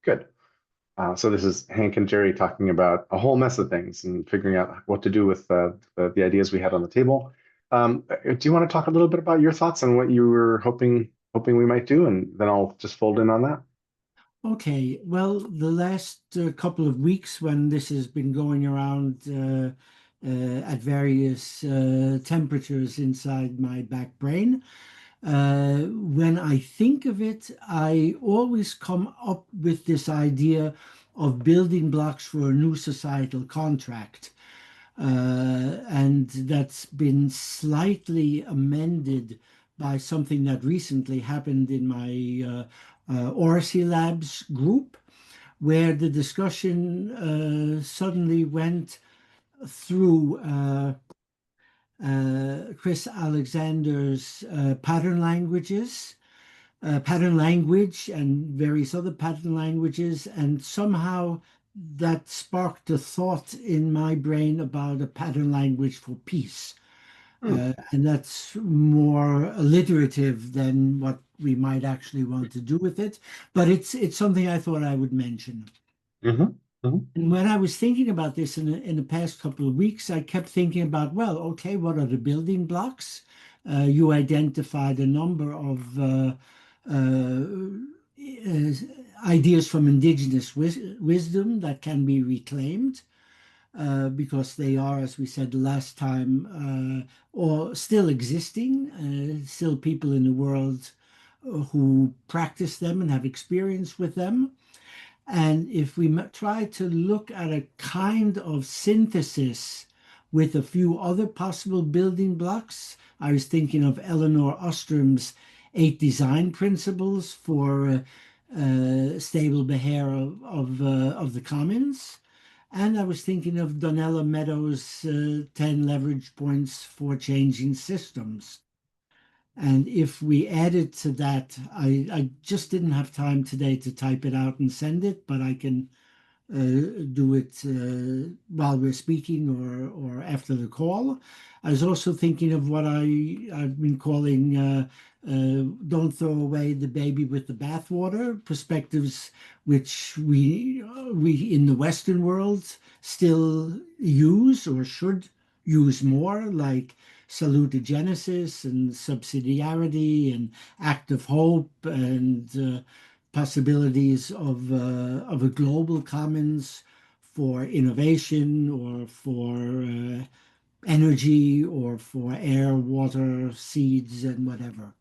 Good. So this is Hank and Jerry talking about a whole mess of things and figuring out what to do with the ideas we had on the table. Do you want to talk a little bit about your thoughts on what you were hoping we might do, and then I'll just fold in on that. Okay, well, the last couple of weeks when this has been going around at various temperatures inside my back brain, when I think of it, I always come up with this idea of building blocks for a new societal contract. And that's been slightly amended by something that recently happened in my Oracy Labs group, where the discussion suddenly went through Chris Alexander's pattern language and various other pattern languages, and somehow that sparked a thought in my brain about a pattern language for peace. Hmm. And that's more alliterative than what we might actually want to do with it. But it's something I thought I would mention. Hmm. Hmm. And when I was thinking about this in the past couple of weeks, I kept thinking about, well, okay, what are the building blocks? You identified a number of uh, uh, ideas from indigenous wisdom that can be reclaimed because they are, as we said the last time, or still existing, still people in the world who practice them and have experience with them. And if we try to look at a kind of synthesis with a few other possible building blocks, I was thinking of Eleanor Ostrom's 8 design principles for stable behavior of the commons. And I was thinking of Donella Meadows' 10 leverage points for changing systems. And if we added to that, I just didn't have time today to type it out and send it, but I can do it while we're speaking or after the call. I was also thinking of what I've been calling "Don't throw away the baby with the bathwater" perspectives, which we in the Western world still use or should use more, like salutogenesis and subsidiarity and act of hope and possibilities of a global commons for innovation or for energy or for air, water, seeds, and whatever.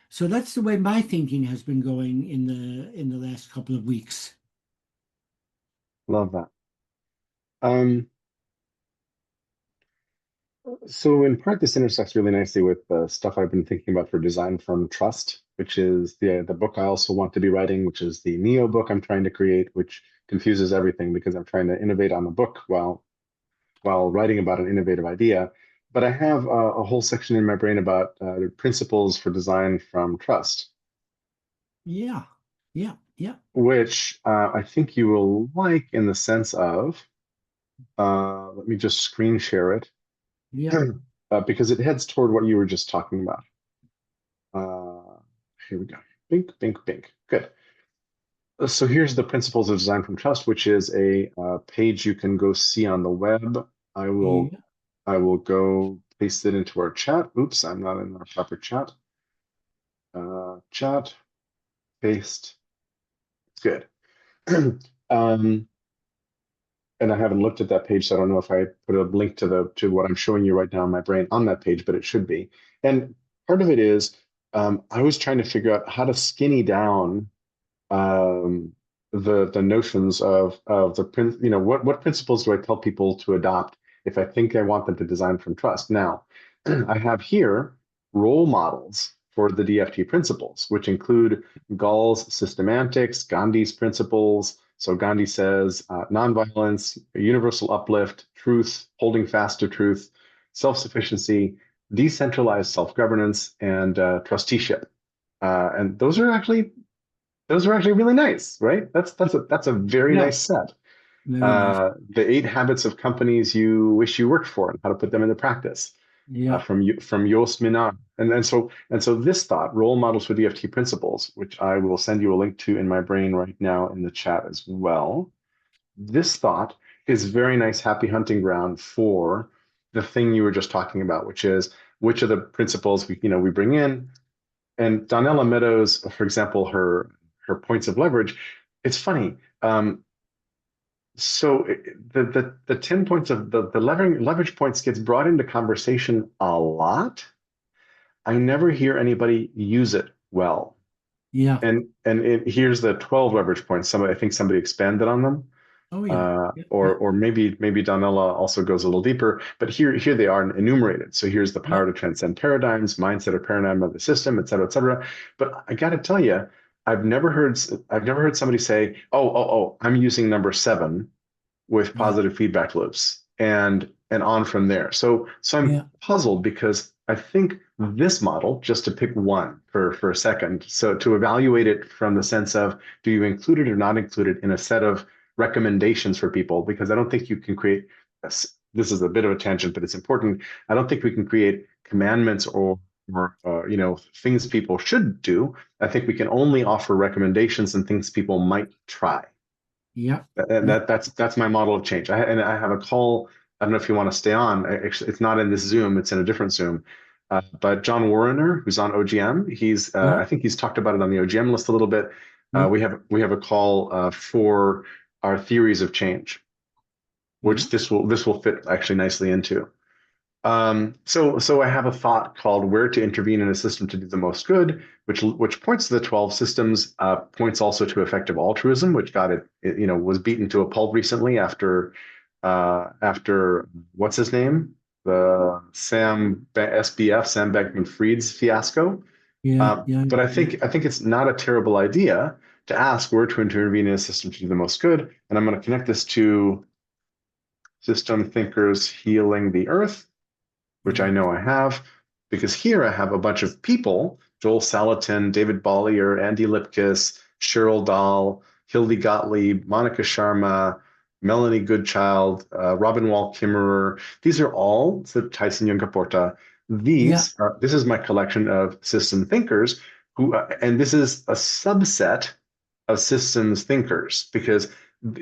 So that's the way my thinking has been going in the last couple of weeks. Love that. Um, so in part, this intersects really nicely with the stuff I've been thinking about for Design from Trust, which is the book I also want to be writing, which is the Neo book I'm trying to create, which confuses everything because I'm trying to innovate on the book while writing about an innovative idea. But I have a whole section in my brain about the principles for design from trust, Yeah, yeah, yeah, which I think you will like in the sense of, let me just screen share it yeah. because it heads toward what you were just talking about. Uh, Here we go. Bink, bink, bink. Good. So here's the principles of design from trust, which is a page you can go see on the web. I will Yeah. I will go paste it into our chat. Oops, I'm not in our proper chat. Chat, paste. It's good. um, and I haven't looked at that page, so I don't know if I put a link to the to what I'm showing you right now in my brain on that page, but it should be. And part of it is I was trying to figure out how to skinny down um, the notions of the what principles do I tell people to adopt if I think I want them to design from trust. Now, I have here role models for the DFT principles, which include Gall's systemantics, Gandhi's principles. So Gandhi says nonviolence, universal uplift, truth, holding fast to truth, self-sufficiency, decentralized self-governance, and trusteeship. And those are actually really nice, right? That's a very nice Yes, set. very nice. The 8 habits of companies you wish you worked for and how to put them into practice. Yeah. from Joost Minnaar. And so this thought, role models for DFT principles, which I will send you a link to in my brain right now in the chat as well. This thought is very nice happy hunting ground for the thing you were just talking about, which is which of the principles we bring in. And Donella Meadows, for example, her points of leverage. It's funny. So the 10 points of the leverage points gets brought into conversation a lot. I never hear anybody use it well. Yeah. Here's the 12 leverage points. I think somebody expanded on them. Oh, yeah. Yeah. Or maybe Donella also goes a little deeper, but here they are enumerated. So here's the Yeah. power to transcend paradigms, mindset or paradigm of the system, et cetera, et cetera. But I got to tell you, I've never heard somebody say, oh, I'm using number 7 with Yeah. positive feedback loops and on from there. So I'm Yeah. puzzled because I think this model, just to pick one for a second, so to evaluate it from the sense of do you include it or not include it in a set of recommendations for people, because I don't think you can create this is a bit of a tangent, but it's important. I don't think we can create commandments or things people should do. I think we can only offer recommendations and things people might try. Yeah. And Yeah. that's my model of change. I have a call. I don't know if you want to stay on. Actually, it's not in this Zoom. It's in a different Zoom. But John Warrener, who's on OGM, Yeah. I think he's talked about it on the OGM list a little bit. Yeah. We have a call for our theories of change, Yeah. which this will fit actually nicely into. So I have a thought called where to intervene in a system to do the most good, which points to the 12 systems, points also to effective altruism, which was beaten to a pulp recently after what's his name? The SBF, Sam Bankman-Fried's fiasco. Yeah. Yeah. But I Yeah. think I think it's not a terrible idea to ask where to intervene in a system to do the most good. And I'm going to connect this to System Thinkers Healing the Earth, which I Yeah. know I have, because here I have a bunch of people, Joel Salatin, David Bollier, Andy Lipkiss, Cheryl Dahl, Hildy Gottlieb, Monica Sharma, Melanie Goodchild, Robin Wall Kimmerer. These are all, so Tyson Yunkaporta. Yeah. This is my collection of system thinkers and this is a subset of systems thinkers because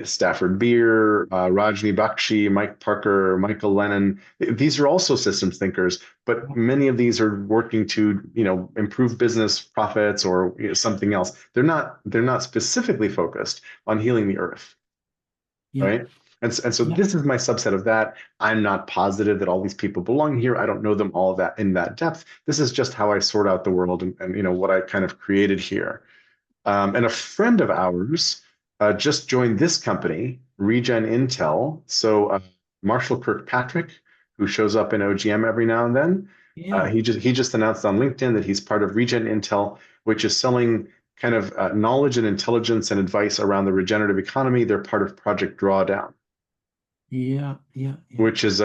Stafford Beer, Rajni Bakshi, Mike Parker, Michael Lennon, these are also systems thinkers, but many of these are working to, improve business profits or something else. They're not specifically focused on healing the earth, Yeah. right? And so Yeah. this is my subset of that. I'm not positive that all these people belong here. I don't know them all that in that depth. This is just how I sort out the world and what I kind of created here. And a friend of ours just joined this company, Regen Intel. So Marshall Kirkpatrick, who shows up in OGM every now and then, Yeah. he just announced on LinkedIn that he's part of Regen Intel, which is selling kind of knowledge and intelligence and advice around the regenerative economy. They're part of Project Drawdown, Yeah. Yeah. Yeah. which is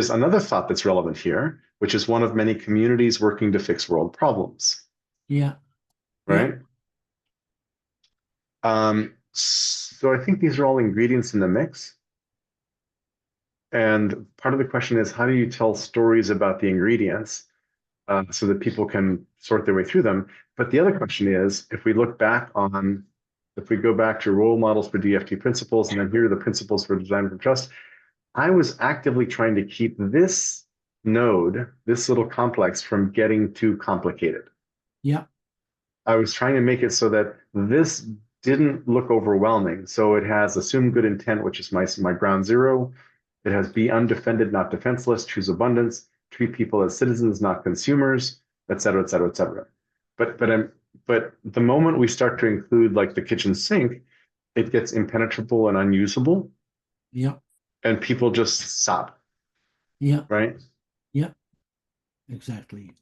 another thought that's relevant here, which is one of many communities working to fix world problems, Yeah. Yeah. right? So I think these are all ingredients in the mix. And part of the question is, how do you tell stories about the ingredients so that people can sort their way through them? But the other question is, if we go back to role models for DFT principles, and then here are the principles for design for trust, I was actively trying to keep this node, this little complex, from getting too complicated. Yeah. I was trying to make it so that this didn't look overwhelming. So it has assume good intent, which is my ground zero. It has be undefended, not defenseless, choose abundance, treat people as citizens, not consumers, et cetera, et cetera, et cetera. But the moment we start to include like the kitchen sink, it gets impenetrable and unusable, Yeah. and people just stop, Yeah. right? Yeah. Exactly.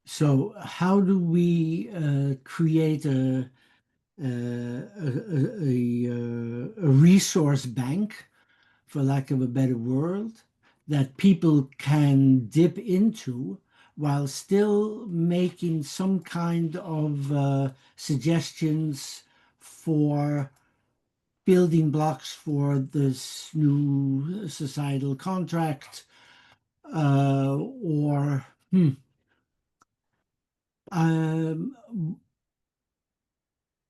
So how do we create a resource bank, for lack of a better word, that people can dip into while still making some kind of suggestions for building blocks for this new societal contract or um,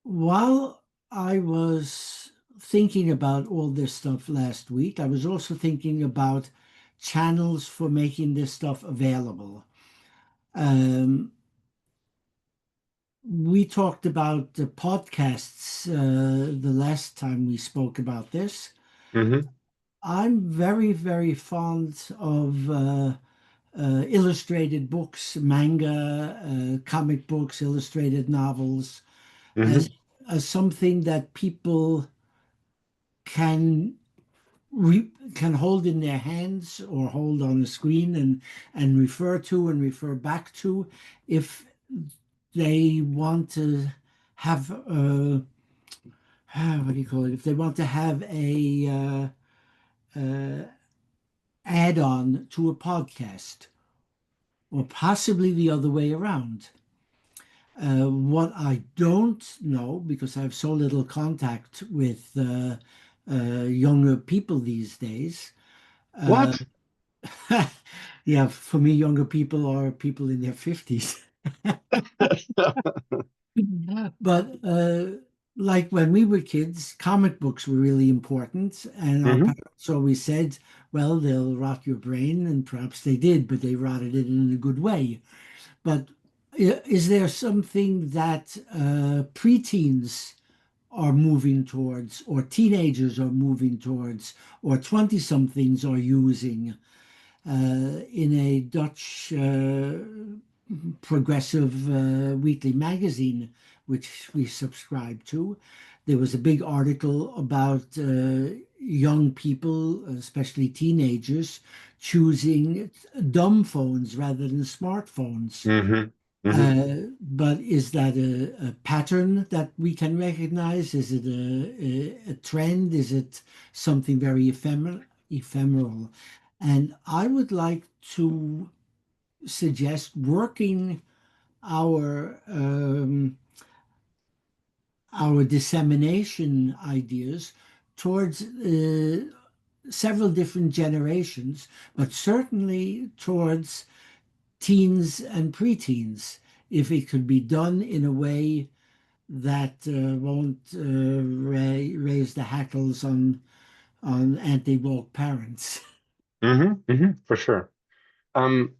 while I was thinking about all this stuff last week, I was also thinking about channels for making this stuff available. Um, we talked about the podcasts the last time we spoke about this. Hmm. I'm very, very fond of illustrated books, manga, comic books, illustrated novels, as Hmm. something that people can can hold in their hands or hold on a screen and refer to and refer back to if they want to have what do you call it? If they want to have a add-on to a podcast, or possibly the other way around. What I don't know, because I have so little contact with younger people these days, uh, What? yeah, for me, younger people are people in their 50s. But like when we were kids, comic books were really important, and our Hmm. parents always said, well, they'll rot your brain, and perhaps they did, but they rotted it in a good way. But is there something that preteens are moving towards, or teenagers are moving towards, or 20 somethings are using in a Dutch progressive weekly magazine, which we subscribe to? There was a big article about young people, especially teenagers, choosing dumb phones rather than smartphones. Hmm. Hmm. But is that a pattern that we can recognize? Is it a trend? Is it something very ephemeral? And I would like to suggest working our our dissemination ideas towards several different generations, but certainly towards teens and preteens, if it could be done in a way that won't raise the hackles on anti-woke parents. Hmm. Hmm. For sure. Um,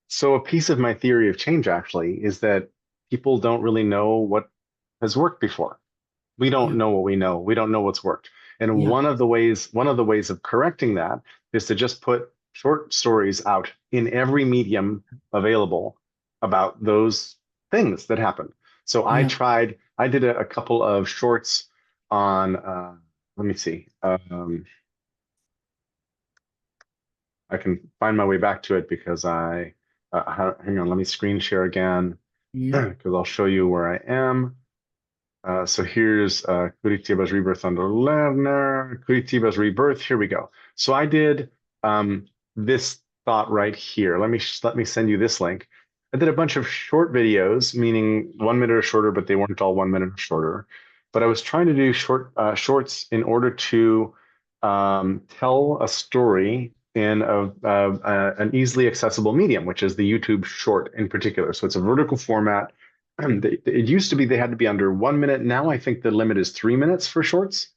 so a piece of my theory of change actually is that people don't really know what has worked before. We don't Yeah, know what we know. We don't know what's worked. And yeah, one of the ways of correcting that is to just put short stories out in every medium available about those things that happen. So yeah. I did a couple of shorts on, let me see. I can find my way back to it because hang on, let me screen share again Yeah. because I'll show you where I am. So here's Curitiba's Rebirth under Lerner, Curitiba's Rebirth. Here we go. So I did this thought right here. Let me send you this link. I did a bunch of short videos, meaning 1 minute or shorter, but they weren't all 1 minute or shorter. But I was trying to do shorts in order to tell a story in an easily accessible medium, which is the YouTube short in particular. So it's a vertical format. It used to be they had to be under 1 minute. Now I think the limit is 3 minutes for shorts.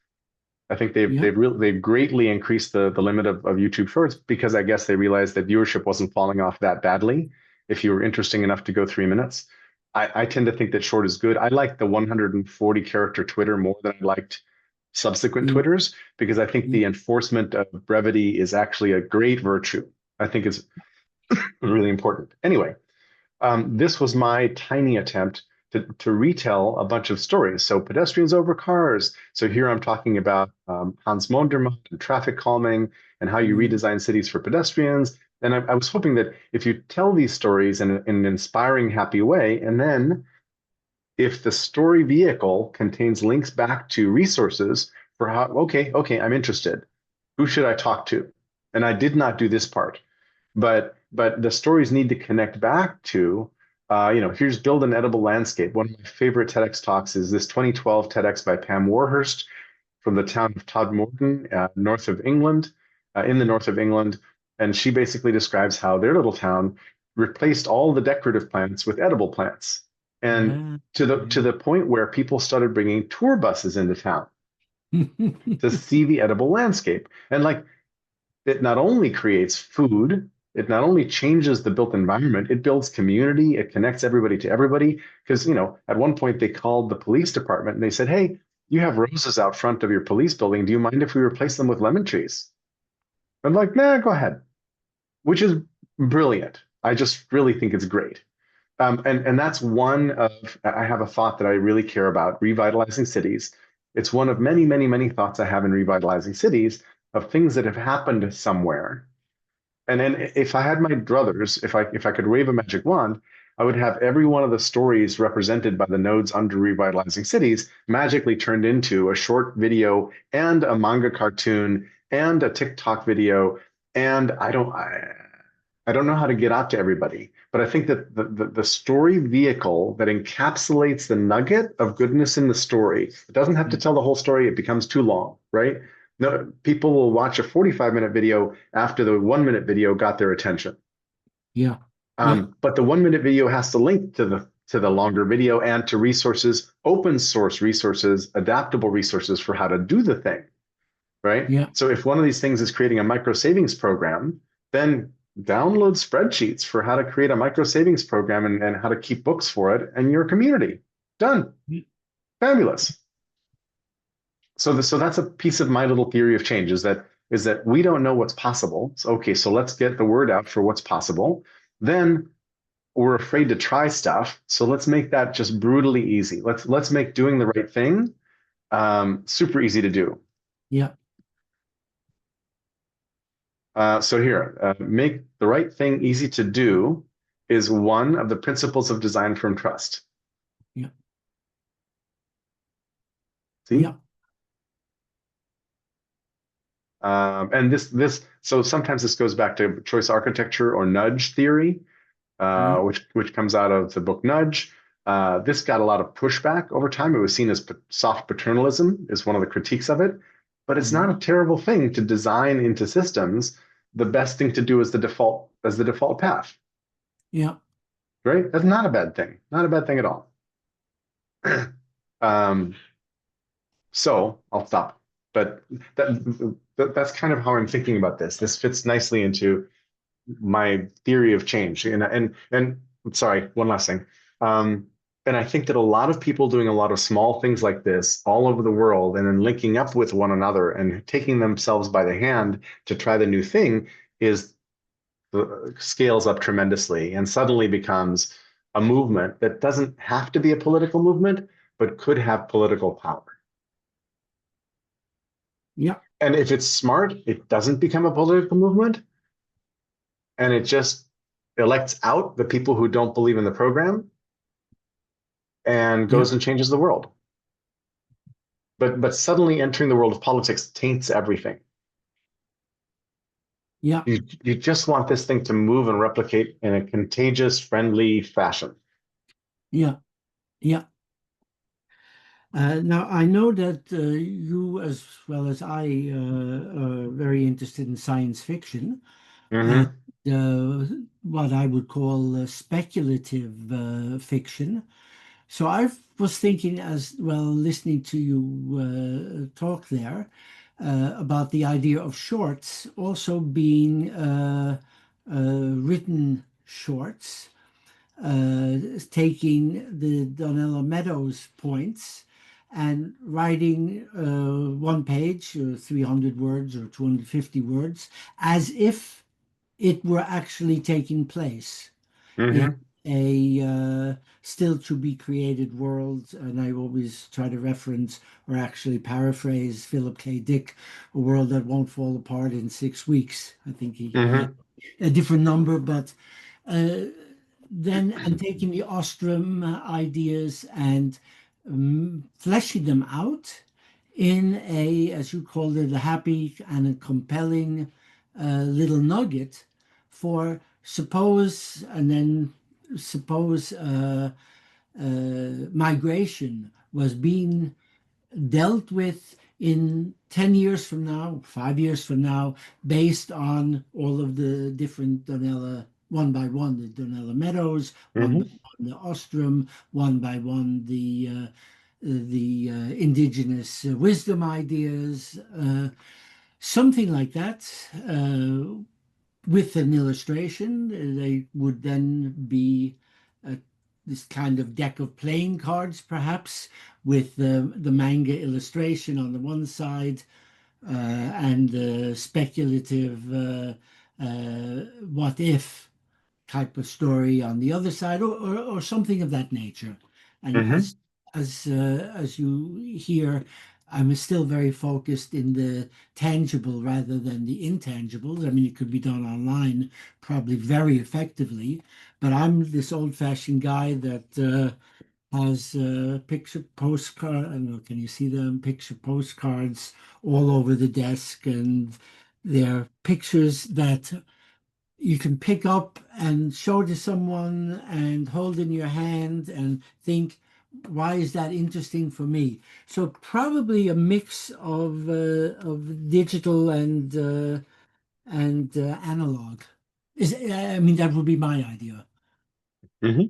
I think Yeah. they've greatly increased the limit of YouTube Shorts because I guess they realized that viewership wasn't falling off that badly if you were interesting enough to go 3 minutes. I tend to think that short is good. I like the 140 character Twitter more than I liked subsequent Yeah. Twitters because I think Yeah. the enforcement of brevity is actually a great virtue. I think it's really important. Anyway, this was my tiny attempt to retell a bunch of stories. So pedestrians over cars. So here I'm talking about Hans Mondermott and traffic calming and how you Yeah. redesign cities for pedestrians. And I was hoping that if you tell these stories in an inspiring, happy way, and then if the story vehicle contains links back to resources for how, okay, I'm interested. Who should I talk to? And I did not do this part, but the stories need to connect back to here's build an edible landscape. One of my favorite TEDx talks is this 2012 TEDx by Pam Warhurst from the town of Todmorden, north of England, in the north of England. And she basically describes how their little town replaced all the decorative plants with edible plants. And Yeah. to the point where people started bringing tour buses into town to see the edible landscape. And like it not only creates food, it not only changes the built environment, it builds community, it connects everybody to everybody. Because, you know, at one point they called the police department and they said, hey, you have roses out front of your police building. Do you mind if we replace them with lemon trees? I'm like, nah, go ahead, which is brilliant. I just really think it's great. And that's one of, I have a thought that I really care about, revitalizing cities. It's one of many, many, many thoughts I have in revitalizing cities of things that have happened somewhere. And then if I had my druthers, if I could wave a magic wand, I would have every one of the stories represented by the nodes under revitalizing cities magically turned into a short video and a manga cartoon and a TikTok video. And I don't know how to get out to everybody, but I think that the story vehicle that encapsulates the nugget of goodness in the story, it doesn't have to tell the whole story, it becomes too long, right? No, people will watch a 45-minute video after the 1 minute video got their attention. Yeah. Yeah. But the 1 minute video has to link to the longer video and to resources, open source resources, adaptable resources for how to do the thing, right? Yeah. So if one of these things is creating a micro savings program, then download spreadsheets for how to create a micro savings program and how to keep books for it in your community. Done. Fabulous. So that's a piece of my little theory of change is that we don't know what's possible. So, okay, so let's get the word out for what's possible. Then we're afraid to try stuff. So let's make that just brutally easy. Let's make doing the right thing super easy to do. Yeah. So here, make the right thing easy to do is one of the principles of design from trust. Yeah. See? Yeah. And so sometimes this goes back to choice architecture or nudge theory, which comes out of the book Nudge. This got a lot of pushback over time. It was seen as soft paternalism is one of the critiques of it, but it's not a terrible thing to design into systems. The best thing to do is the default path. Yeah. Right? That's not a bad thing. Not a bad thing at all. So I'll stop. But that's kind of how I'm thinking about this. This fits nicely into my theory of change. And sorry, one last thing. And I think that a lot of people doing a lot of small things like this all over the world and then linking up with one another and taking themselves by the hand to try the new thing scales up tremendously and suddenly becomes a movement that doesn't have to be a political movement, but could have political power. Yeah. And if it's smart, it doesn't become a political movement and it just elects out the people who don't believe in the program and goes and changes the world. But suddenly entering the world of politics taints everything. Yeah. You just want this thing to move and replicate in a contagious, friendly fashion. Yeah. Yeah. Now, I know that you, as well as I, are very interested in science fiction and what I would call speculative fiction. So I was thinking as well, listening to you talk there about the idea of shorts also being written shorts, taking the Donella Meadows points and writing one page, or 300 words or 250 words, as if it were actually taking place in a still to be created world. And I always try to reference or actually paraphrase Philip K. Dick, a world that won't fall apart in 6 weeks. I think he had a different number, but then and taking the Ostrom ideas and fleshing them out in a, as you called it, a happy and a compelling little nugget for suppose migration was being dealt with in 10 years from now, 5 years from now, based on all of the different Donella, one by one, the Donella Meadows, one by Hmm. one, the Ostrom, one by one, the indigenous wisdom ideas, something like that. With an illustration. They would then be uh, this kind of deck of playing cards, perhaps, with the manga illustration on the one side and the speculative what if type of story on the other side, or something of that nature. And Hmm. as you hear, I'm still very focused in the tangible rather than the intangibles. I mean, it could be done online probably very effectively, but I'm this old-fashioned guy that has picture postcard. I don't know, can you see them? Picture postcards all over the desk, and they're pictures that you can pick up and show to someone and hold in your hand and think, why is that interesting for me? So probably a mix of digital and analog. I mean, that would be my idea. Hmm.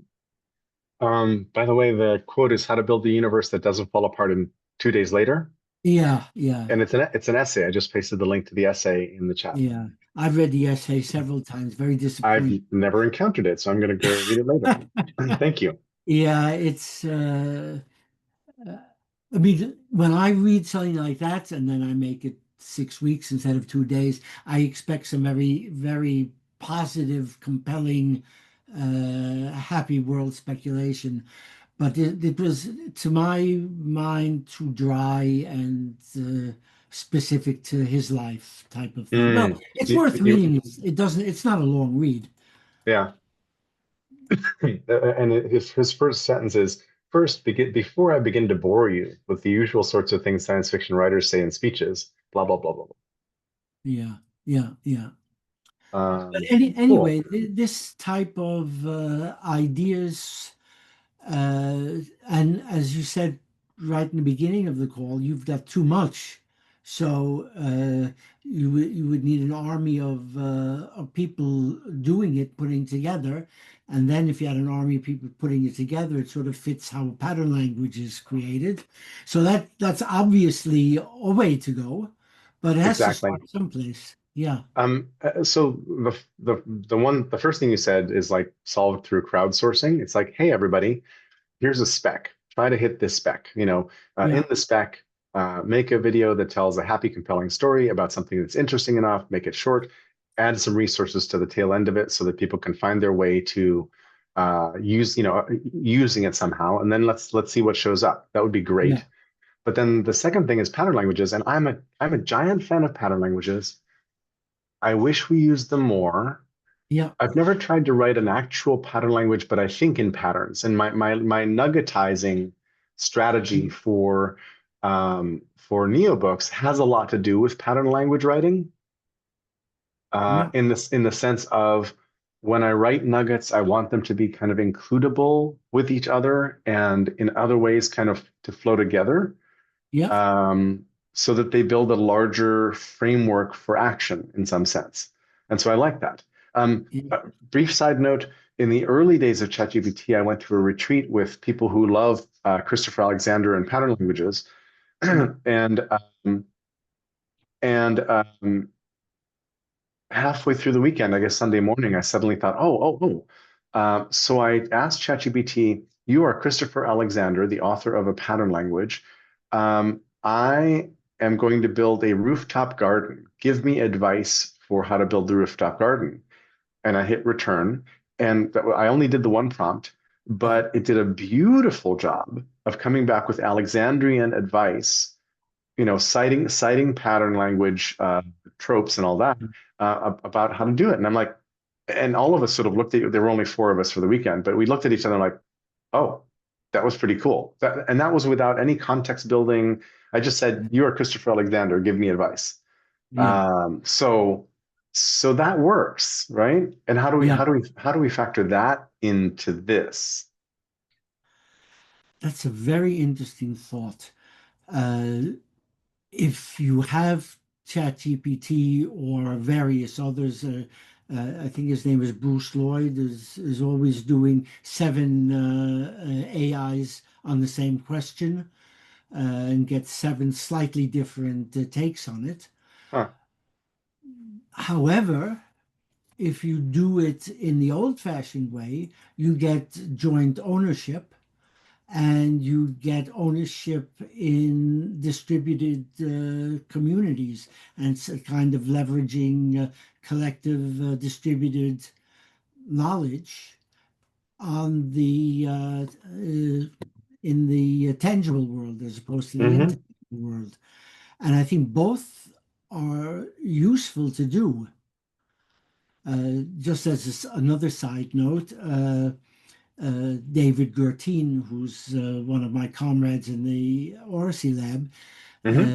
By the way, the quote is how to build a universe that doesn't fall apart in 2 days later. Yeah, yeah, And it's an essay. I just pasted the link to the essay in the chat. yeah. I've read the essay several times. Very I've disappointing. never encountered it, so I'm going to go read it later. Thank you. Yeah, it's. Uh, I mean, when I read something like that and then I make it 6 weeks instead of 2 days, I expect some very, very positive, compelling, happy world speculation. But it was, to my mind, too dry and specific to his life type of thing. Well, Mm. it's worth You, reading. It doesn't, it's not a long read. yeah. And his first sentence is first, before I begin to bore you with the usual sorts of things science fiction writers say in speeches, blah, blah, blah, blah, Yeah, yeah, yeah. blah. But Cool. anyway, this type of ideas, and as you said right in the beginning of the call, you've got too much. So you would need an army of people doing it, putting together. And then if you had an army of people putting it together, it sort of fits how pattern language is created. So that's obviously a way to go, but it has to Exactly. start someplace. Yeah, So the first thing you said is like solved through crowdsourcing. It's like, hey, everybody, here's a spec. Try to hit this spec. In yeah, the spec, make a video that tells a happy, compelling story about something that's interesting enough. Make it short. Add some resources to the tail end of it so that people can find their way to using it somehow. And then let's see what shows up. That would be yeah, great. But then the second thing is pattern languages, and I'm a giant fan of pattern languages. I wish we used them more. yeah, I've never tried to write an actual pattern language, but I think in patterns. And my nuggetizing strategy for neobooks has a lot to do with pattern language writing. yeah, In the sense of when I write nuggets, I want them to be kind of includable with each other and in other ways kind of to flow together, yeah, so that they build a larger framework for action in some sense. And so I like that. yeah, A brief side note, in the early days of ChatGPT, I went to a retreat with people who love Christopher Alexander and pattern languages. yeah, and and halfway through the weekend, I guess Sunday morning, I suddenly thought, oh. So I asked ChatGPT, you are Christopher Alexander, the author of a pattern language. I am going to build a rooftop garden. Give me advice for how to build the rooftop garden. And I hit return. And I only did the one prompt, yeah, but it did a beautiful job of coming back with Alexandrian advice, citing pattern language tropes and all that, about how to do it. And I'm like, and all of us sort of looked at, there were only four of us for the weekend, but we looked at each other like, oh, that was pretty cool. And that was without any context building. I just said, you are Christopher Alexander, give me advice. yeah, So that works, right? And how do we yeah. how do we how do we factor that into this? That's a very interesting thought. Uh, if you have ChatGPT or various others, I think his name is Bruce Lloyd, is always doing seven AIs on the same question and gets seven slightly different takes on it. Huh. However, if you do it in the old-fashioned way, you get joint ownership and you get ownership in distributed communities, and it's a kind of leveraging collective distributed knowledge on the in the tangible world as opposed to the Hmm. intangible world. And I think both are useful to do. Just as another side note, David Gertin, who's one of my comrades in the Oracy Lab, uh, Hmm.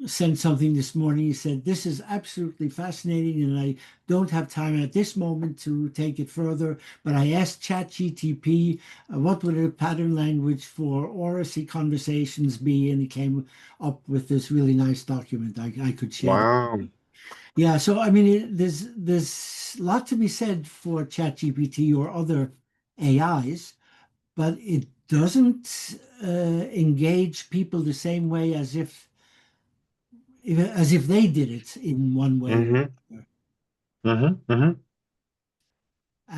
sent something this morning. He said, "This is absolutely fascinating, and I don't have time at this moment to take it further. But I asked ChatGTP, what would a pattern language for Oracy conversations be?" And he came up with this really nice document. I could share that. Wow. Yeah, so I mean, there's a lot to be said for ChatGPT or other AIs, but it doesn't engage people the same way as if they did it in one way or Hmm. another. Hmm.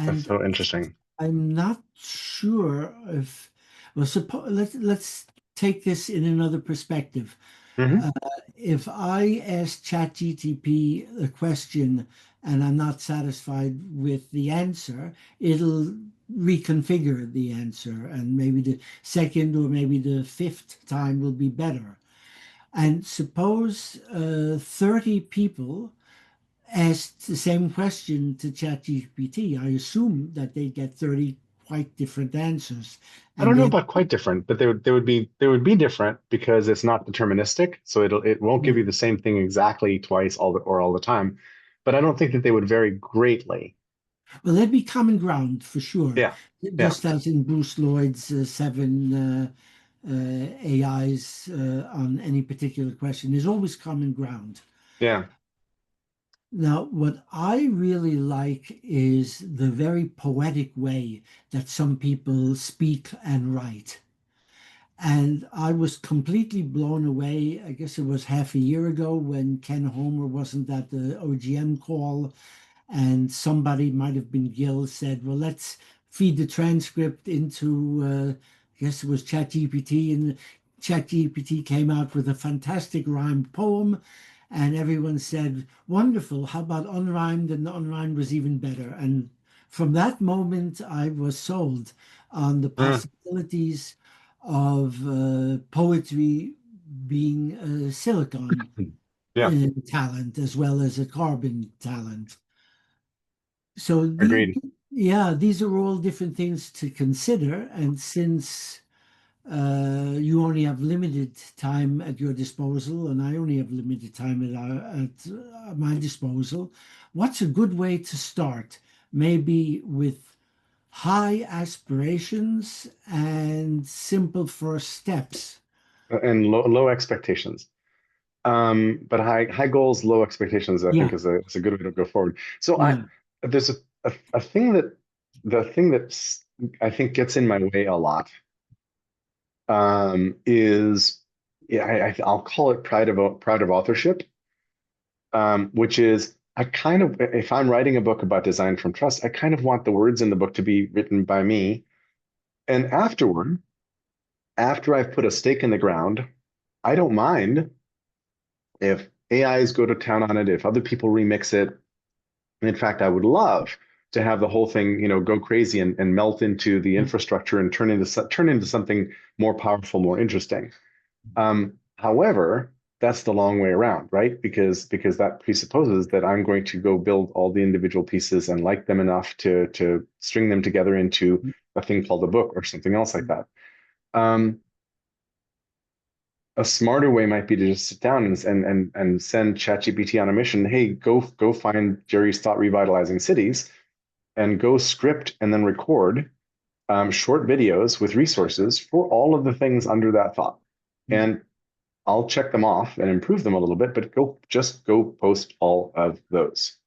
That's And so interesting. I'm not sure if, well, let's take this in another perspective. Hmm. Uh, if I ask ChatGTP a question and I'm not satisfied with the answer, it'll reconfigure the answer, and maybe the second or maybe the fifth time will be better. And suppose 30 people asked the same question to ChatGPT. I assume that they get 30 quite different answers. I And don't know then, about quite different, but they would be different because it's not deterministic. So it won't give yeah, you the same thing exactly twice all the time. But I don't think that they would vary greatly. well, there'd be common ground for sure. Yeah. Yeah. Just as in Bruce Lloyd's seven AIs on any particular question, there's always common ground. Yeah. Now, what I really like is the very poetic way that some people speak and write. And I was completely blown away. I guess it was half a year ago when Ken Homer wasn't at the OGM call, and somebody might have been Gil said, "Well, let's feed the transcript into, I guess it was ChatGPT," and ChatGPT came out with a fantastic rhymed poem, and everyone said, "Wonderful! How about unrhymed?" And the unrhymed was even better. And from that moment, I was sold on the Mm. possibilities of poetry being a silicon Yeah. talent as well as a carbon talent. So Agreed. yeah, these are all different things to consider. And since you only have limited time at your disposal, and I only have limited time at my disposal, what's a good way to start? Maybe with high aspirations and simple first steps. And low expectations. But high goals, low expectations, I think Yeah, is a good way to go forward. So yeah. there's a thing that the thing that I think gets in my way a lot is, yeah, I'll call it pride of authorship, which is I kind of, if I'm writing a book about design from trust, I kind of want the words in the book to be written by me. And after I've put a stake in the ground, I don't mind if AIs go to town on it, if other people remix it. In fact, I would love to have the whole thing, go crazy and melt into the infrastructure and turn into something more powerful, more interesting. However, that's the long way around, right? Because that presupposes that I'm going to go build all the individual pieces and like them enough to string them together into a thing called a book or something else like that. Um, a smarter way might be to just sit down and send ChatGPT on a mission. Hey, go find Jerry's thought revitalizing cities and go script and then record short videos with resources for all of the things under that thought. And I'll check them off and improve them a little bit, but go post all of those.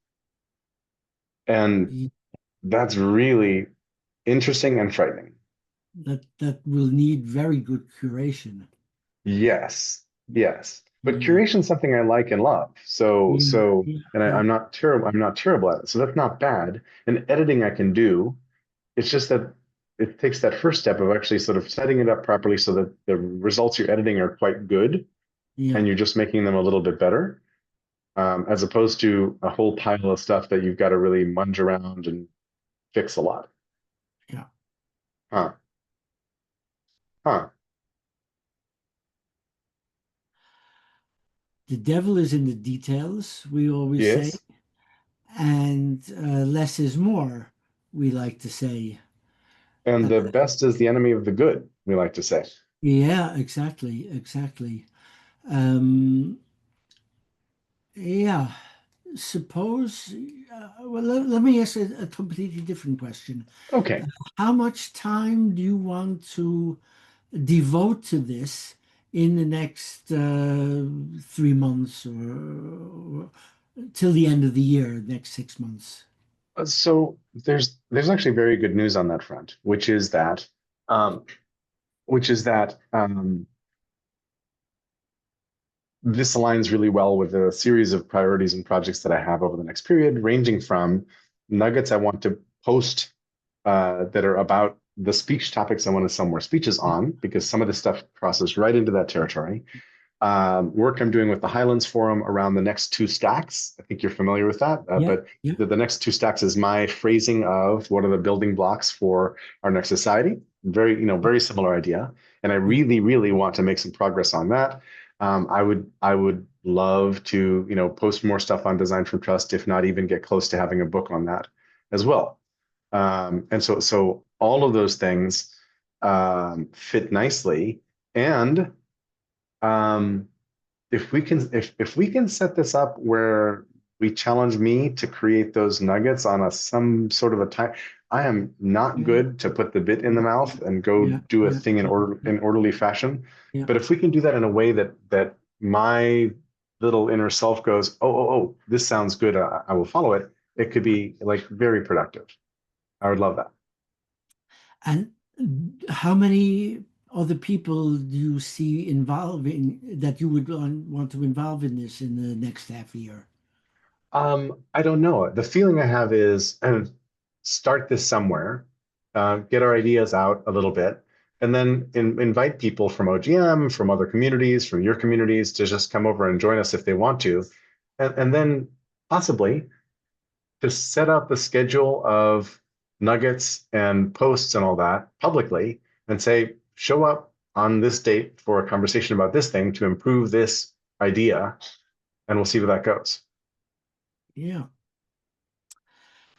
And Y- that's really interesting and frightening. that will need very good curation. Yes, yes. But Yeah, curation is something I like and love. yeah, yeah, And yeah, I'm not terrible at it. So that's not bad. And editing I can do. It's just that it takes that first step of actually sort of setting it up properly so that the results you're editing are quite good yeah, and you're just making them a little bit better, as opposed to a whole pile of stuff that you've got to really munge around and fix a lot. yeah. Huh. Huh. The devil is in the details, we always say, Yes. and less is more, we like to say. And Uh, the best is the enemy of the good, we like to say. yeah, exactly, exactly. Um, yeah, suppose, well, let me ask a completely different question. Okay. How much time do you want to devote to this in the next 3 months or till the end of the year, next 6 months? So there's actually very good news on that front, um, which is that this aligns really well with a series of priorities and projects that I have over the next period, ranging from nuggets I want to post that are about the speech topics I want to sell more speeches on, because some of this stuff crosses right into that territory. Work I'm doing with the Highlands Forum around the next two stacks. I think you're familiar with that, Yeah, but yeah, the next two stacks is my phrasing of what are the building blocks for our next society. Very, very similar idea. And I yeah, really, really want to make some progress on that. I would love to, post more stuff on Design from Trust, if not even get close to having a book on that as well. And so all of those things fit nicely. And um, if we can set this up where we challenge me to create those nuggets on a some sort of a time, I am not yeah, good to put the bit in the mouth and go yeah, do a yeah, thing yeah, in orderly fashion. yeah. But if we can do that in a way that my little inner self goes, oh, this sounds good, I will follow it. It could be like very productive. I would love that. And how many other people do you see involving that you would want to involve in this in the next half year? I don't know. The feeling I have is start this somewhere, get our ideas out a little bit, and then invite people from OGM, from other communities, from your communities to just come over and join us if they want to. And then possibly to set up the schedule of nuggets and posts and all that publicly and say, show up on this date for a conversation about this thing to improve this idea, and we'll see where that goes. Yeah.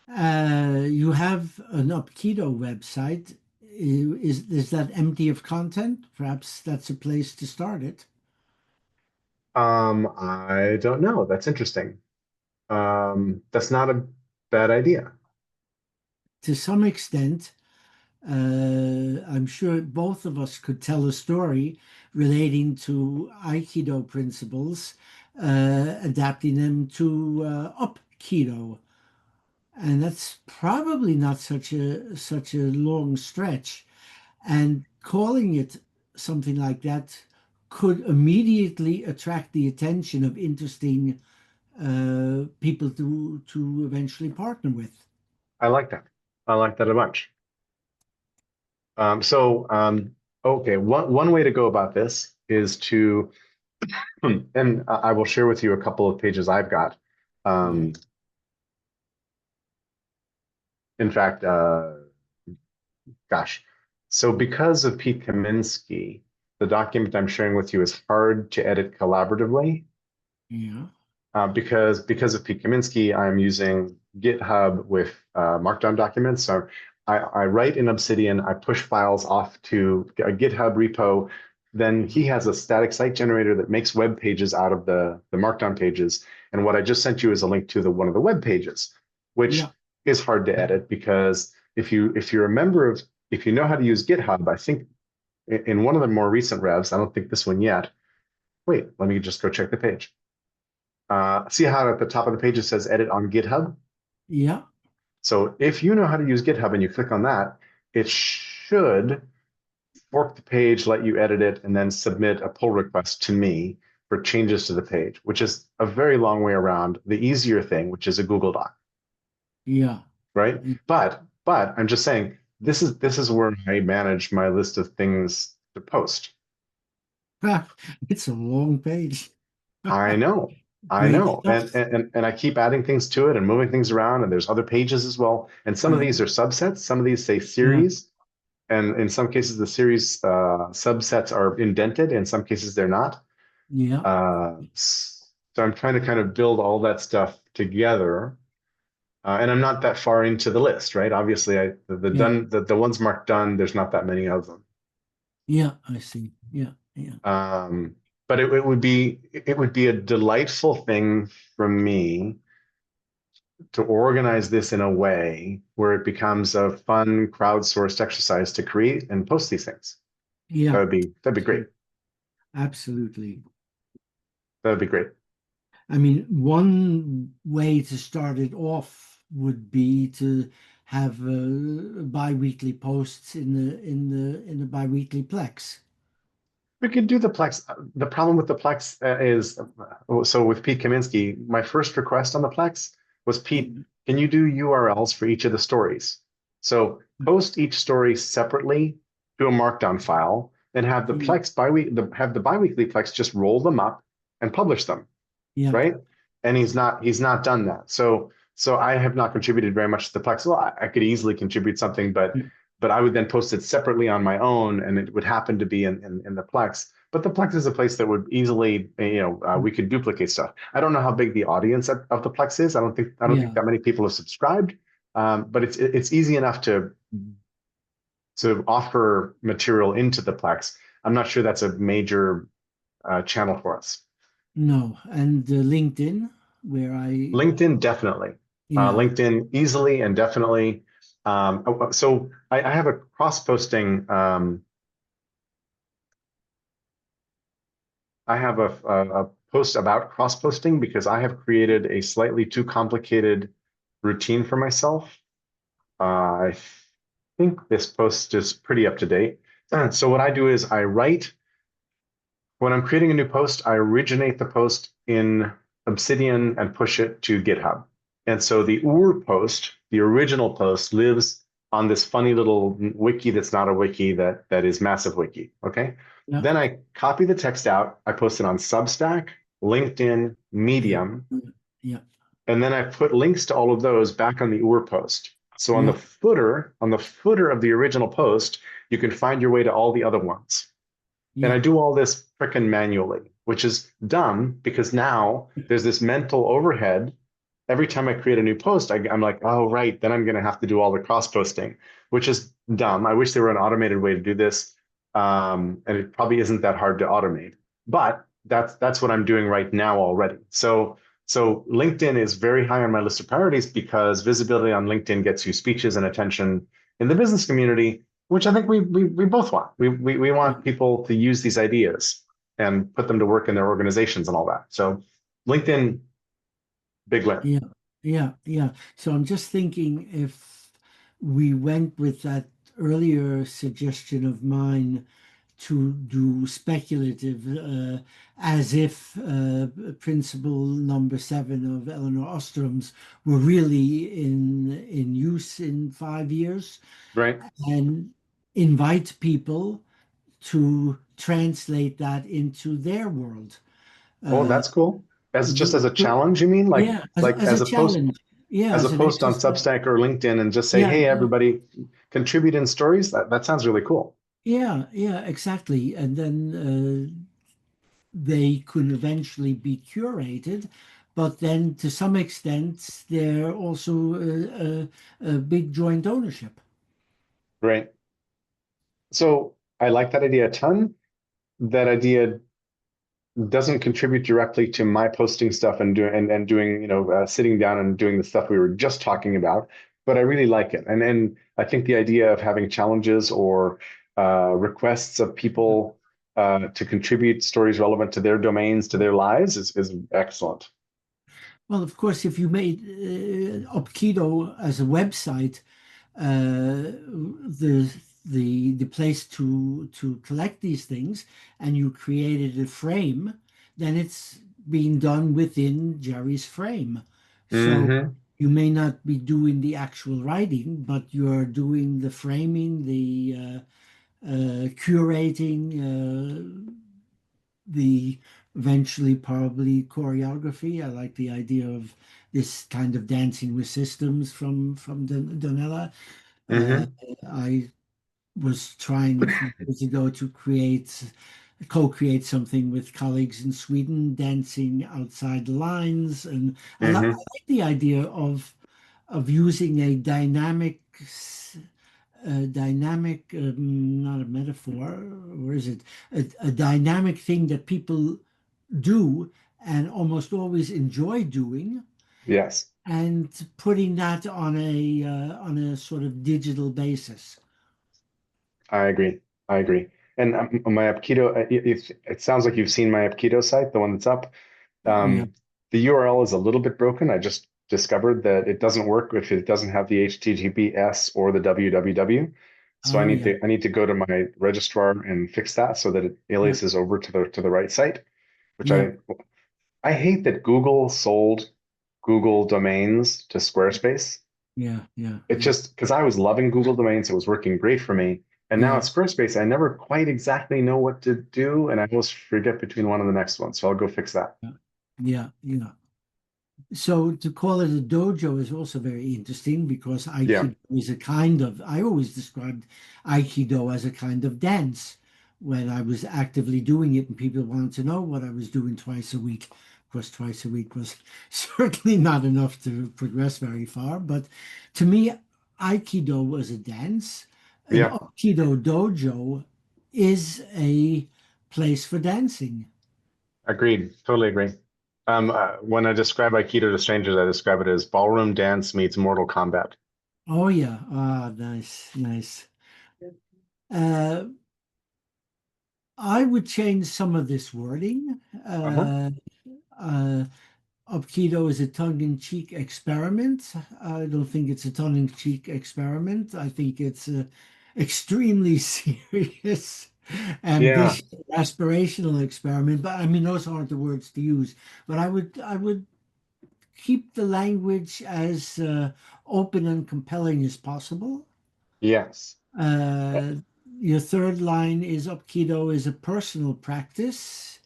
You have an Upketo website. Is that empty of content? Perhaps that's a place to start it. I don't know. That's interesting. That's not a bad idea. To some extent, I'm sure both of us could tell a story relating to Aikido principles, adapting them to Upketo, and that's probably not such a long stretch. And calling it something like that could immediately attract the attention of interesting people to eventually partner with. I like that. I like that a bunch. Okay, one way to go about this is to, and I will share with you a couple of pages I've got. Yeah, Um, in fact, gosh, so because of Pete Kaminsky, the document I'm sharing with you is hard to edit collaboratively. yeah, Because of Pete Kaminsky, I'm using GitHub with Markdown documents. So I write in Obsidian, I push files off to a GitHub repo. Then he has a static site generator that makes web pages out of the Markdown pages. And what I just sent you is a link to one of the web pages, which yeah, is hard to edit because if you're a member of if you know how to use GitHub, I think in one of the more recent revs, I don't think this one yet, wait, let me just go check the page. See how at the top of the page it says edit on GitHub? Yeah. So if you know how to use GitHub and you click on that, it should fork the page, let you edit it, and then submit a pull request to me for changes to the page, which is a very long way around the easier thing, which is a Google Doc, Yeah. right? But I'm just saying this is where I manage my list of things to post. It's a long page. I know. I Great know. stuff. And I keep adding things to it and moving things around, and there's other pages as well. And some of Yeah. these are subsets, some of these say Yeah. series, and in some cases the series subsets are indented, in some cases they're not. Yeah. So I'm trying to kind of build all that stuff together. And I'm not that far into the list, right? Obviously, Yeah. the ones marked done, there's not that many of them. Yeah. I see. Yeah. Yeah. But it would be a delightful thing for me to organize this in a way where it becomes a fun crowdsourced exercise to create and post these things. Yeah. That'd be great. Absolutely. That'd be great. I mean, one way to start it off would be to have bi-weekly posts in the bi-weekly Plex. We could do the Plex. The problem with the Plex is, so with Pete Kaminsky, my first request on the Plex was, Pete, can you do URLs for each of the stories? So post each story separately to a Markdown file and have the Yeah. Plex have the biweekly Plex just roll them up and publish them, Yeah. right? And he's not done that. So I have not contributed very much to the Plex. Well, I could easily contribute something, but I would then post it separately on my own, and it would happen to be in the Plex. But the Plex is a place that would easily, we could duplicate stuff. I don't know how big the audience of the Plex is. I don't think Yeah. that many people have subscribed, but it's easy enough to offer material into the Plex. I'm not sure that's a major channel for us. No. And LinkedIn, where I, LinkedIn, definitely. yeah. LinkedIn easily and definitely. So I have a cross-posting. I have a post about cross-posting because I have created a slightly too complicated routine for myself. I think this post is pretty up to date. So what I do is when I'm creating a new post, I originate the post in Obsidian and push it to GitHub. And so the UR post, the original post, lives on this funny little wiki that's not a wiki that is Massive Wiki. Okay. Yeah. Then I copy the text out, I post it on Substack, LinkedIn, Yeah. Medium, Yeah. and then I put links to all of those back on the UR post. So on the Yeah. footer of the original post, you can find your way to all the other ones. And I Yeah. do all this frickin' manually, which is dumb because now there's this mental overhead. Every time I create a new post, I'm like, oh, right, then I'm going to have to do all the cross posting, which is dumb. I wish there were an automated way to do this. And it probably isn't that hard to automate, but that's what I'm doing right now already. So LinkedIn is very high on my list of priorities because visibility on LinkedIn gets you speeches and attention in the business community, which I think we both want. We Yeah. want people to use these ideas and put them to work in their organizations and all that. So LinkedIn, big win. Yeah, yeah, yeah. So I'm just thinking if we went with that earlier suggestion of mine to do speculative, as if principle number 7 of Eleanor Ostrom's were really in use in 5 years, Right. and invite people to translate that into their world. Oh, Uh, that's cool. As just as a so challenge, you mean? Like yeah, like as a as a post challenge. Yeah, as a as an post on exercise. Substack or LinkedIn and just say, Yeah, hey, yeah, everybody, contribute in stories. That sounds really cool. yeah, yeah, exactly. And then they could eventually be curated, but then to some extent, they're also a big joint ownership. Right. So I like that idea a ton. That idea doesn't contribute directly to my posting stuff and doing, sitting down and doing the stuff we were just talking about, but I really like it. And I think the idea of having challenges or requests of people to contribute stories relevant to their domains, to their lives is excellent. Well, of course, if you made Opkido as a website, the the place to collect these things, and you created a frame, then it's being done within Jerry's frame. So Hmm. you may not be doing the actual writing, but you're doing the framing, the curating, the eventually probably choreography. I like the idea of this kind of dancing with systems from Donella. Uh, Hmm. I was trying a few years ago to co-create something with colleagues in Sweden, dancing outside the lines, and I Hmm. like the idea of using a dynamic, not a metaphor, or is it a dynamic thing that people do and almost always enjoy doing, Yes. and putting that on a sort of digital basis. I agree. I agree. And my Apkido, it sounds like you've seen my Apkido site, the one that's up. Yeah. The URL is a little bit broken. I just discovered that it doesn't work if it doesn't have the HTTPS or the www. So Oh yeah. I need to go to my registrar and fix that so that it Yeah. aliases over to the right site, which Yeah. I hate that Google sold Google domains to Squarespace. Yeah. Yeah. It Yeah. just because I was loving Google Domains, it was working great for me. And now at Yeah. Squarespace, I never quite exactly know what to do, and I always forget between one and the next one. So I'll go fix that. Yeah. Yeah. Yeah. So to call it a dojo is also very interesting because Yeah. Aikido is a kind of, I always described Aikido as a kind of dance when I was actively doing it and people wanted to know what I was doing twice a week. Of course, twice a week was certainly not enough to progress very far. But to me, Aikido was a dance. An Yeah. Aikido dojo is a place for dancing. Agreed. Totally agree. When I describe Aikido to strangers, I describe it as ballroom dance meets Mortal Kombat. Oh yeah. Ah, nice, nice. Uh, I would change some of this wording. Uh-huh. Uh, Aikido is a tongue-in-cheek experiment. I don't think it's a tongue-in-cheek experiment. I think it's a extremely serious, Yeah. ambitious, aspirational experiment. But I mean, those aren't the words to use. But I would keep the language as open and compelling as possible. Yes. Uh, your third line is Aikido is a personal practice,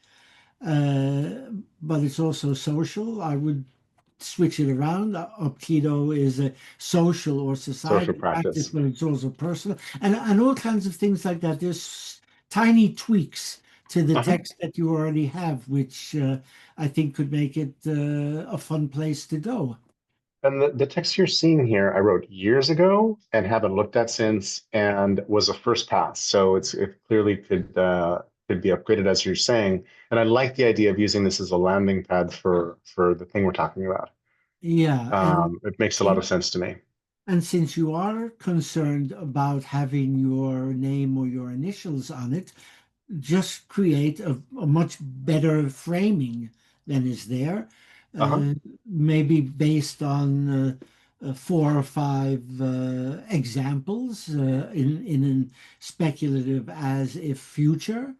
uh, but it's also social. I would switch it around. Aikido is a social or Social societal practice, practice. but it's also personal, and all kinds of things like that. There's tiny tweaks to the Uh-huh. text that you already have, which I think could make it a fun place to go. And the text you're seeing here, I wrote years ago and haven't looked at since, and was a first pass. So it clearly could be upgraded as you're saying. And I like the idea of using this as a landing pad for the thing we're talking about. Yeah, It makes a lot of sense to me. and since you are concerned about having your name or your initials on it, just create a much better framing than is there. Uh-huh. Maybe based on four or five examples in a speculative as if future.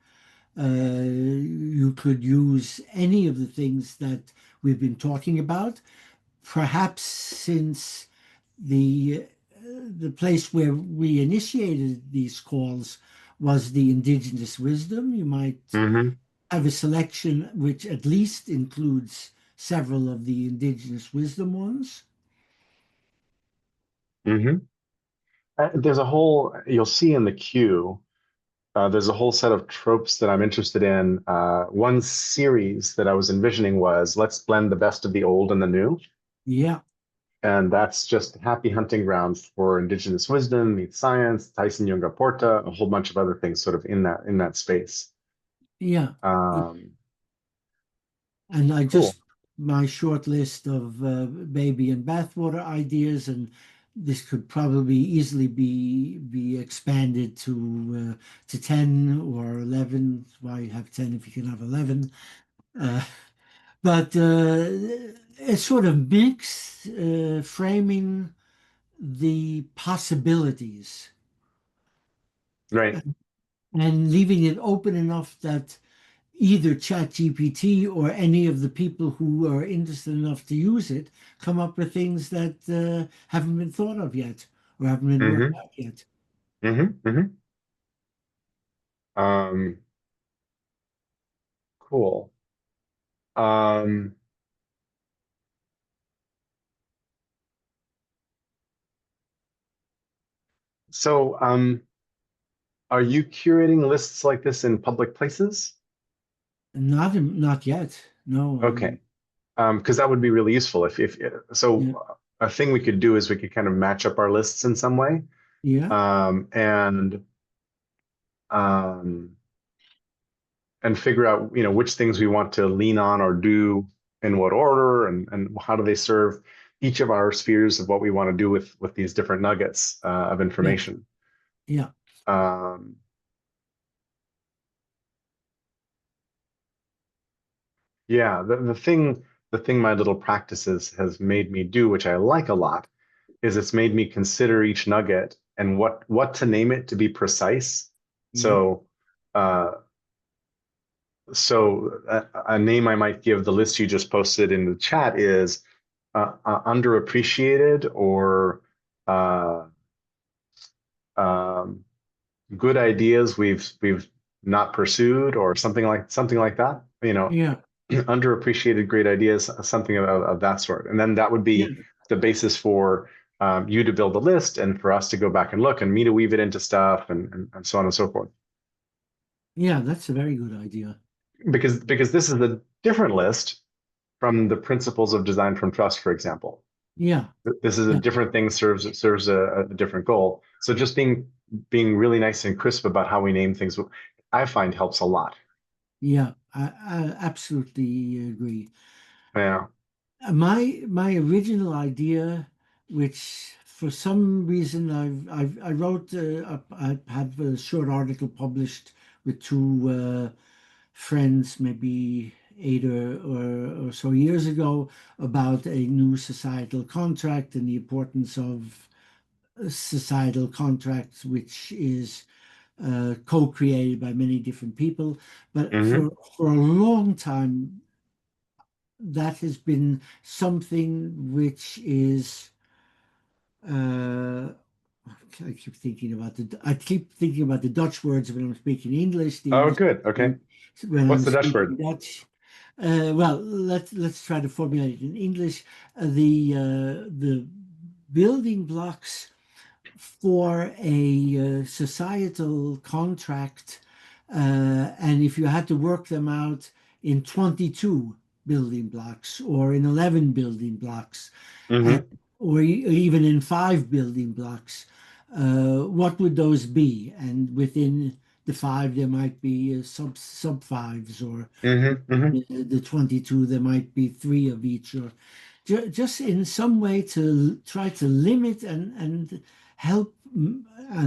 You could use any of the things that we've been talking about. Perhaps since the the place where we initiated these calls was the indigenous wisdom, you might Hmm. have a selection which at least includes several of the indigenous wisdom ones. Hmm. There's a whole, you'll see in the queue, there's a whole set of tropes that I'm interested in. One series that I was envisioning was let's blend the best of the old and the new. Yeah, And that's just happy hunting grounds for indigenous wisdom, meets science, Tyson Yunga Porta, a whole bunch of other things sort of in that space. yeah. Um, And I cool. just my short list of baby and bathwater ideas, and this could probably easily be expanded to 10 or 11. Why have 10 if you can have 11? Uh, but it's sort of mix framing the possibilities Right. and leaving it open enough that either ChatGPT or any of the people who are interested enough to use it come up with things that haven't been thought of yet or haven't been worked Mm-hmm. out yet. Mm-hmm. Um, cool. Um, so are you curating lists like this in public places? Not yet. No. Okay. Because that would be really useful if so Yeah, a thing we could do is we could kind of match up our lists in some way, yeah, and um, and figure out, which things we want to lean on or do in what order, and how do they serve each of our spheres of what we want to do with these different nuggets of yeah, information. yeah, Um, yeah, the thing my little practices has made me do, which I like a lot, is it's made me consider each nugget and what to name it to be precise. yeah, So uh, so a name I might give the list you just posted in the chat is underappreciated, or uh, um, good ideas we've not pursued, or something like that. yeah, Underappreciated great ideas, something of that sort. And then that would yeah, be the basis for you to build a list and for us to go back and look and me to weave it into stuff, and so on and so forth. yeah. That's a very good idea. Because this is a different list from the principles of design from trust, for example. Yeah, This is a yeah, different thing, serves a different goal. So just being really nice and crisp about how we name things, I find helps a lot. yeah. I absolutely agree. Yeah. My original idea, which for some reason I wrote I have a short article published with two friends maybe 8 or so years ago about a new societal contract and the importance of societal contracts, which is co-created by many different people. But Hmm. for a long time, that has been something which is uh, I keep thinking about the Dutch words when I'm speaking English, the Oh, English good. Okay. when What's I'm the Dutch speaking word? Dutch. Well, let's try to formulate it in English. The building blocks for a societal contract, and if you had to work them out in 22 building blocks or in 11 building blocks, and, Hmm. or even in 5 building blocks, what would those be? And within the five, there might be sub fives, or Hmm. Hmm. the 22, there might be three of each, or just in some way to try to limit and help. And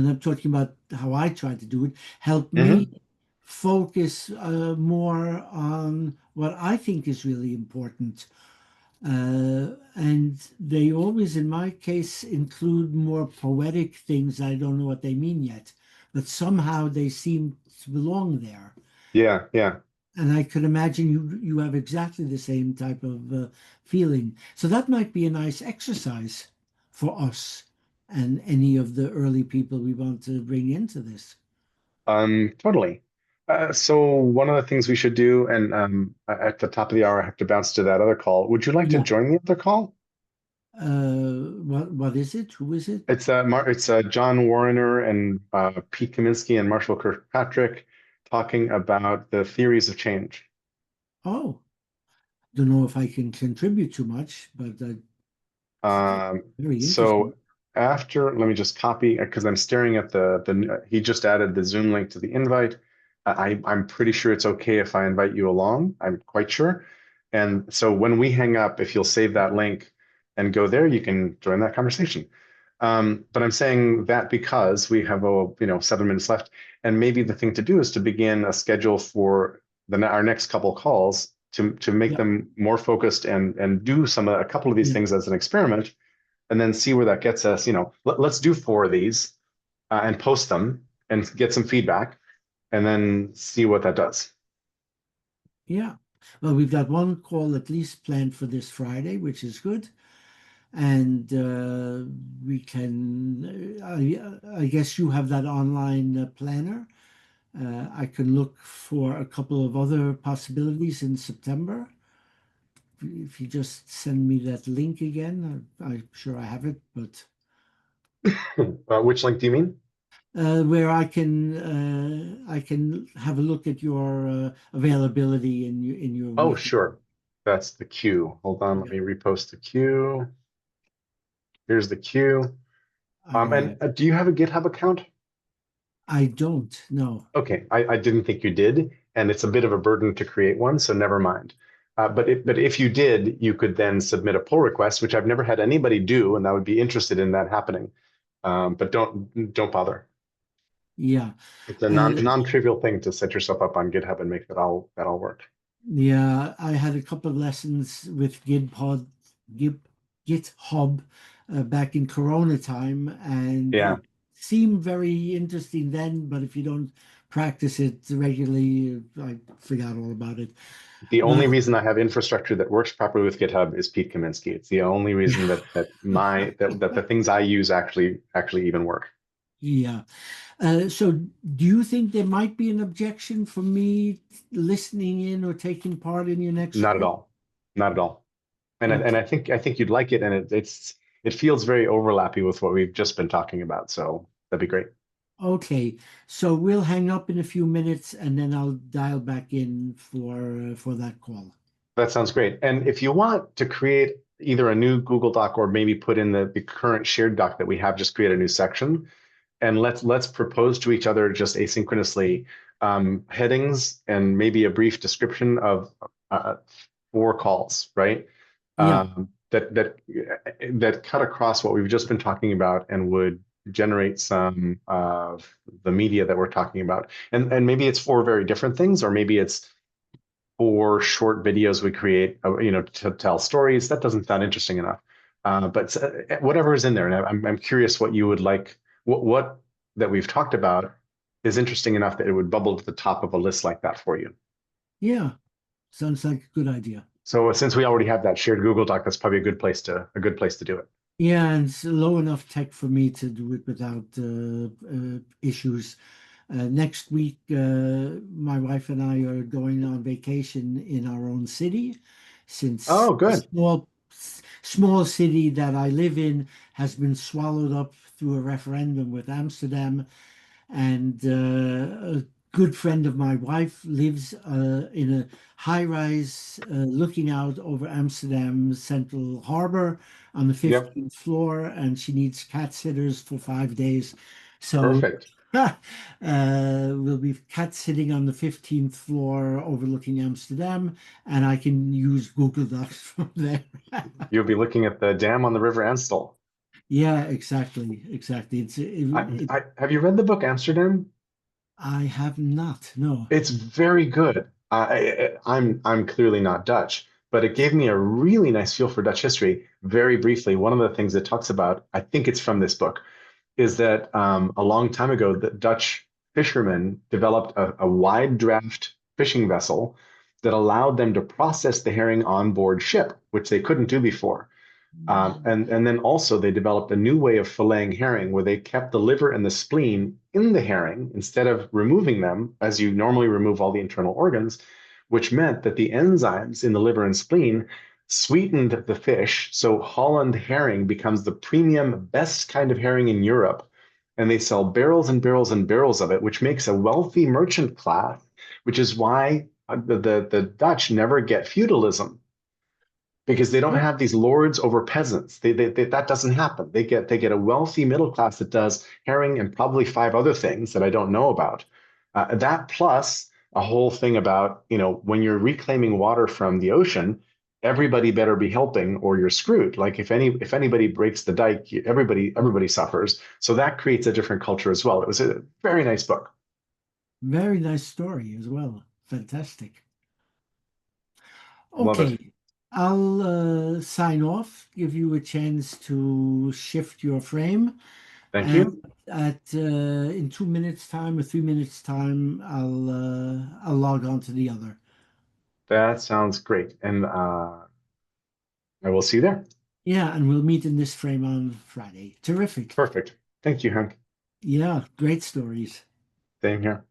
I'm talking about how I try to do it, help me Hmm. focus more on what I think is really important. And they always, in my case, include more poetic things. I don't know what they mean yet, but somehow they seem to belong there. Yeah. Yeah. And I could imagine you have exactly the same type of feeling. So that might be a nice exercise for us and any of the early people we want to bring into this. Totally. So one of the things we should do, and at the top of the hour, I have to bounce to that other call. Would you like to Yeah. join the other call? What is it? Who is it? It's John Warrener and Pete Kaminsky and Marshall Kirkpatrick talking about the theories of change. Oh, don't know if I can contribute too much, but very interesting. So after, let me just copy because I'm staring at he just added the Zoom link to the invite. I'm pretty sure it's okay if I invite you along. I'm quite sure. And so when we hang up, if you'll save that link and go there, you can join that conversation. But I'm saying that because we have 7 minutes left, and maybe the thing to do is to begin a schedule for our next couple calls to make Yeah, them more focused and do a couple of these yeah, things as an experiment, and then see where that gets us. Let's do 4 of these and post them and get some feedback, and then see what that does. yeah. Well, we've got one call at least planned for this Friday, which is good. And we can, I guess you have that online planner. I can look for a couple of other possibilities in September. If you just send me that link again, I'm sure I have it, but Which link do you mean? where I can have a look at your availability in your Oh, week. sure. That's the queue. Hold on, let Yeah. me repost the queue. Here's the queue. All And right. do you have a GitHub account? I don't know. Okay, I didn't think you did, and it's a bit of a burden to create one, so never mind. But if you did, you could then submit a pull request, which I've never had anybody do, and I would be interested in that happening. But don't bother. Yeah. It's a Uh, non-trivial thing to set yourself up on GitHub and make that all work. Yeah, I had a couple of lessons with Gib, GitHub back in Corona time, and Yeah. it seemed very interesting then, but if you don't practice it regularly, I forgot all about it. The only But reason I have infrastructure that works properly with GitHub is Pete Kaminsky. It's the only reason that the things I use actually even work. yeah. So do you think there might be an objection for me listening in or taking part in your next Not at call? all. Not at all. And Okay. I think you'd like it, and it feels very overlappy with what we've just been talking about. So that'd be great. Okay, so we'll hang up in a few minutes and then I'll dial back in for that call. That sounds great. And if you want to create either a new Google Doc or maybe put in the current shared doc that we have, just create a new section, and let's propose to each other just asynchronously headings and maybe a brief description of 4 calls, right? Yeah, That cut across what we've just been talking about and would generate some of the media that we're talking about. And maybe it's 4 very different things, or maybe it's 4 short videos we create, to tell stories. That doesn't sound interesting enough. But whatever is in there, and I'm curious what you would like. What that we've talked about is interesting enough that it would bubble to the top of a list like that for you. yeah, sounds like a good idea. So since we already have that shared Google Doc, that's probably a good place to do it. Yeah, and it's low enough tech for me to do it without issues. Next week, my wife and I are going on vacation in our own city, since Oh, the good. small city that I live in has been swallowed up through a referendum with Amsterdam. And a good friend of my wife lives in a high rise looking out over Amsterdam Central Harbor on the Yep. 15th floor, and she needs cat sitters for 5 days. So Perfect. we'll be cat sitting on the 15th floor overlooking Amsterdam, and I can use Google Docs from there. You'll be looking at the dam on the River Amstel. Yeah, exactly, exactly. Have you read the book Amsterdam? I have not, no. It's very good. I'm clearly not Dutch, but it gave me a really nice feel for Dutch history. Very briefly, one of the things it talks about, I think it's from this book, is that a long time ago, the Dutch fishermen developed a wide draft fishing vessel that allowed them to process the herring on board ship, which they couldn't do before. And then also they developed a new way of filleting herring where they kept the liver and the spleen in the herring instead of removing them as you normally remove all the internal organs, which meant that the enzymes in the liver and spleen sweetened the fish. So Holland herring becomes the premium, best kind of herring in Europe. And they sell barrels and barrels and barrels of it, which makes a wealthy merchant class, which is why the Dutch never get feudalism because they don't Oh, have these lords over peasants. That doesn't happen. They get a wealthy middle class that does herring and probably 5 other things that I don't know about. That plus a whole thing about when you're reclaiming water from the ocean, everybody better be helping or you're screwed. Like if anybody breaks the dike, everybody suffers. So that creates a different culture as well. It was a very nice book. Very nice story as well. Fantastic. Love it. Okay, I'll sign off, give you a chance to shift your frame, Thank and you. at in 2 minutes time or 3 minutes time, I'll log on to the other. That sounds great. And I will see you there. Yeah, and we'll meet in this frame on Friday. Terrific. Perfect. Thank you, Hank. Yeah, great stories. Same here.